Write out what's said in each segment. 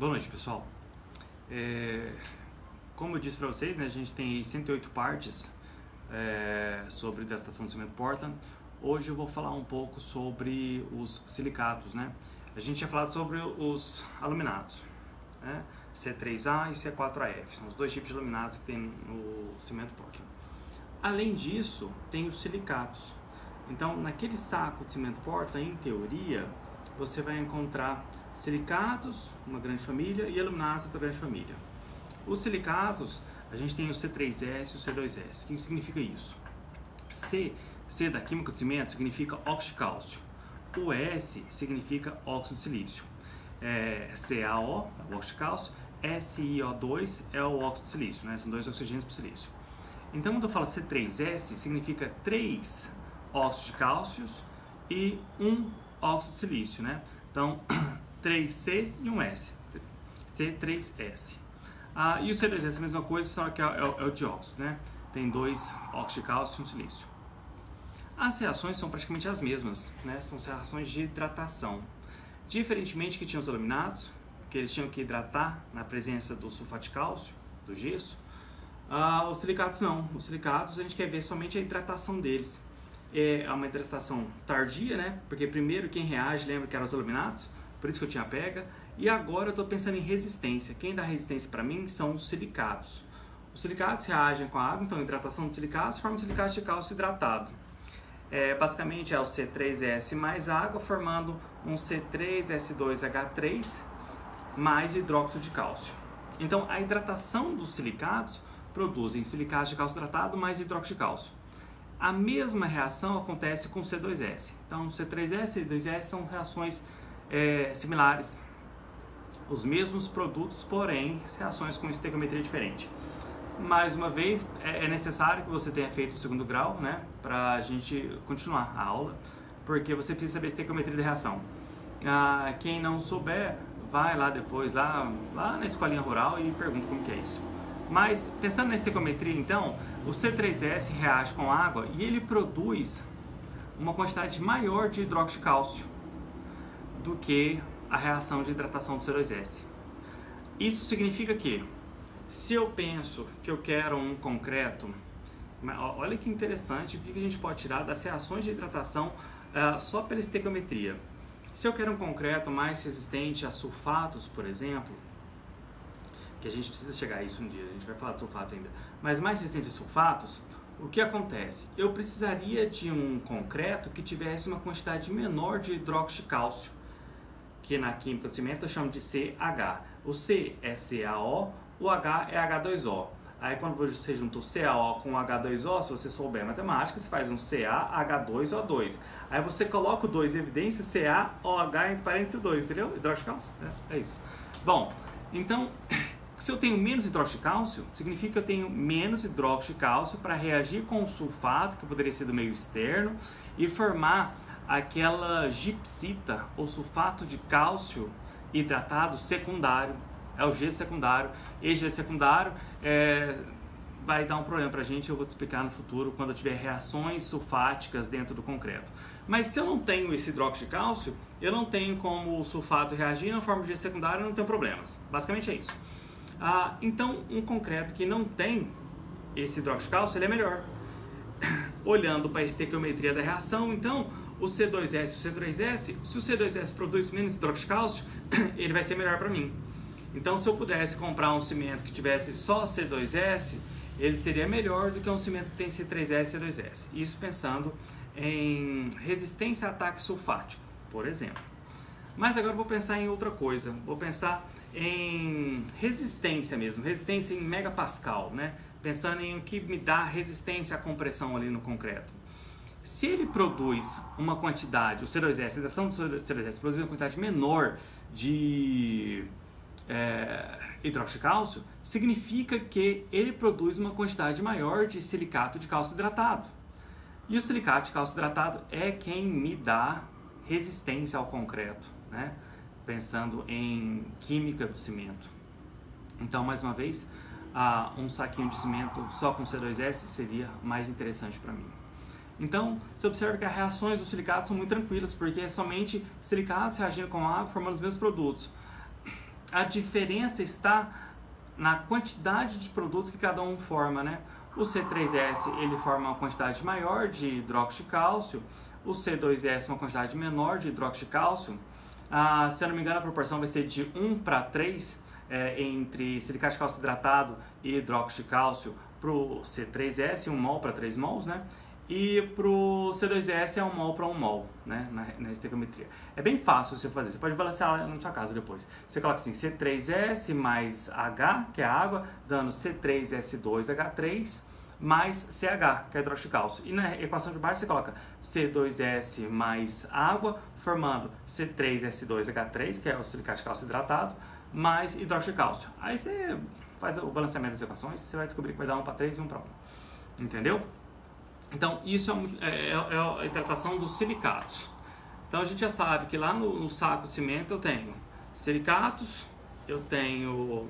Boa noite, pessoal. Como eu disse para vocês, né, a gente tem aí 108 partes sobre hidratação do cimento Portland. Hoje eu vou falar um pouco sobre os silicatos, né? A gente tinha falado sobre os aluminados, né? C3A e C4AF, são os dois tipos de aluminados que tem no cimento Portland. Além disso, tem os silicatos. Então, naquele saco de cimento Portland, em teoria, você vai encontrar silicatos, uma grande família, e aluminados, outra grande família. Os silicatos, a gente tem o C3S e o C2S. O que significa isso? C da química do cimento significa óxido de cálcio. O S significa óxido de silício. CaO, o óxido de cálcio, SiO2 é o óxido de silício, né? São dois oxigênios por silício. Então, quando eu falo C3S, significa 3 óxidos de cálcio e 1 óxido de silício, né? Então, 3C e 1 S, C3S. E o C2S é a mesma coisa, só que é o dióxido, né? Tem 2 óxidos de cálcio e 1 silício. As reações são praticamente as mesmas, né? São reações de hidratação. Diferentemente que tinham os aluminados, que eles tinham que hidratar na presença do sulfato de cálcio, do gesso, os silicatos não. Os silicatos a gente quer ver somente a hidratação deles. É uma hidratação tardia, né? Porque primeiro quem reage, lembra que eram os aluminados, por isso que eu tinha pega. E agora eu estou pensando em resistência. Quem dá resistência para mim são os silicatos. Os silicatos reagem com a água, então a hidratação dos silicatos forma silicato de cálcio hidratado. Basicamente é o C3S mais água formando um C3S2H3 mais hidróxido de cálcio. Então a hidratação dos silicatos produzem silicato de cálcio hidratado mais hidróxido de cálcio. A mesma reação acontece com o C2S. Então, C3S e C2S são reações similares. Os mesmos produtos, porém, reações com estequiometria diferente. Mais uma vez, é necessário que você tenha feito o segundo grau, né? Para a gente continuar a aula, porque você precisa saber a estequiometria da reação. Quem não souber, vai lá depois, lá na escolinha rural e pergunta como que é isso. Mas, pensando na estequiometria, então, o C3S reage com água e ele produz uma quantidade maior de hidróxido de cálcio do que a reação de hidratação do C2S. Isso significa que, se eu penso que eu quero um concreto, olha que interessante o que a gente pode tirar das reações de hidratação só pela estequiometria. Se eu quero um concreto mais resistente a sulfatos, por exemplo, que a gente precisa chegar a isso um dia, a gente vai falar de sulfatos ainda, mas mais resistente a sulfatos, o que acontece? Eu precisaria de um concreto que tivesse uma quantidade menor de hidróxido de cálcio, que na química do cimento eu chamo de CH. O C é CaO, o H é H2O. Aí quando você junta o CaO com o H2O, se você souber matemática, você faz um CaH2O2. Aí você coloca o 2 em evidência, CaOH entre parênteses 2, entendeu? Hidróxido de cálcio, é isso. Bom, então, se eu tenho menos hidróxido de cálcio, significa que eu tenho menos hidróxido de cálcio para reagir com o sulfato, que poderia ser do meio externo, e formar aquela gipsita, ou sulfato de cálcio hidratado secundário. É o G secundário. E G secundário vai dar um problema pra gente, eu vou te explicar no futuro, quando eu tiver reações sulfáticas dentro do concreto. Mas se eu não tenho esse hidróxido de cálcio, eu não tenho como o sulfato reagir na forma de G secundário, eu não tenho problemas. Basicamente é isso. Então, um concreto que não tem esse hidróxido de cálcio, ele é melhor. Olhando para a estequiometria da reação, então, o C2S e o C3S, se o C2S produz menos hidróxido de cálcio, ele vai ser melhor para mim. Então, se eu pudesse comprar um cimento que tivesse só C2S, ele seria melhor do que um cimento que tem C3S e C2S. Isso pensando em resistência a ataque sulfático, por exemplo. Mas agora eu vou pensar em outra coisa. Vou pensar em resistência mesmo, resistência em megapascal, né? Pensando em o que me dá resistência à compressão ali no concreto. Se ele produz uma quantidade, o C2S, a hidratação do C2S produz uma quantidade menor de hidróxido de cálcio, significa que ele produz uma quantidade maior de silicato de cálcio hidratado. E o silicato de cálcio hidratado é quem me dá resistência ao concreto, né? Pensando em química do cimento. Então, mais uma vez, um saquinho de cimento só com C2S seria mais interessante para mim. Então, você observa que as reações dos silicatos são muito tranquilas, porque é somente silicatos reagindo com água formando os mesmos produtos. a diferença está na quantidade de produtos que cada um forma, né? O C3S ele forma uma quantidade maior de hidróxido de cálcio, o C2S uma quantidade menor de hidróxido de cálcio. Se eu não me engano, a proporção vai ser de 1:3 entre silicato de cálcio hidratado e hidróxido de cálcio para o C3S, 1 mol para 3 mols, né? E para o C2S é 1 mol para 1 mol, né? Na estequiometria. É bem fácil você fazer, você pode balancear na sua casa depois. Você coloca assim, C3S mais H, que é a água, dando C3S2H3 mais CH, que é hidróxido de cálcio. E na equação de baixo você coloca C2S mais água, formando C3S2H3, que é o silicato de cálcio hidratado, mais hidróxido de cálcio. Aí você faz o balanceamento das equações, você vai descobrir que vai dar 1:3 e 1:1. Entendeu? Então, isso é a hidratação dos silicatos. Então, a gente já sabe que lá no saco de cimento eu tenho silicatos, eu tenho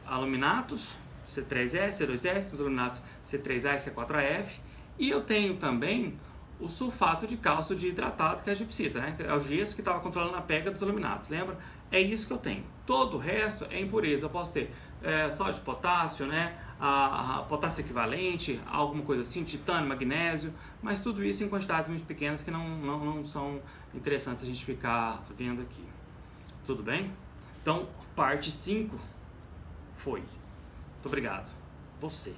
aluminatos, C3S, C2S, os aluminatos C3A e C4AF, e eu tenho também o sulfato de cálcio de hidratado, que é a gipsita, né? É o gesso que estava controlando a pega dos aluminatos, lembra? É isso que eu tenho. Todo o resto é impureza. Eu posso ter sódio de potássio, né? A potássio equivalente, alguma coisa assim, titânio, magnésio, mas tudo isso em quantidades muito pequenas que não são interessantes a gente ficar vendo aqui. Tudo bem? Então, parte 5 foi. Muito obrigado. Você.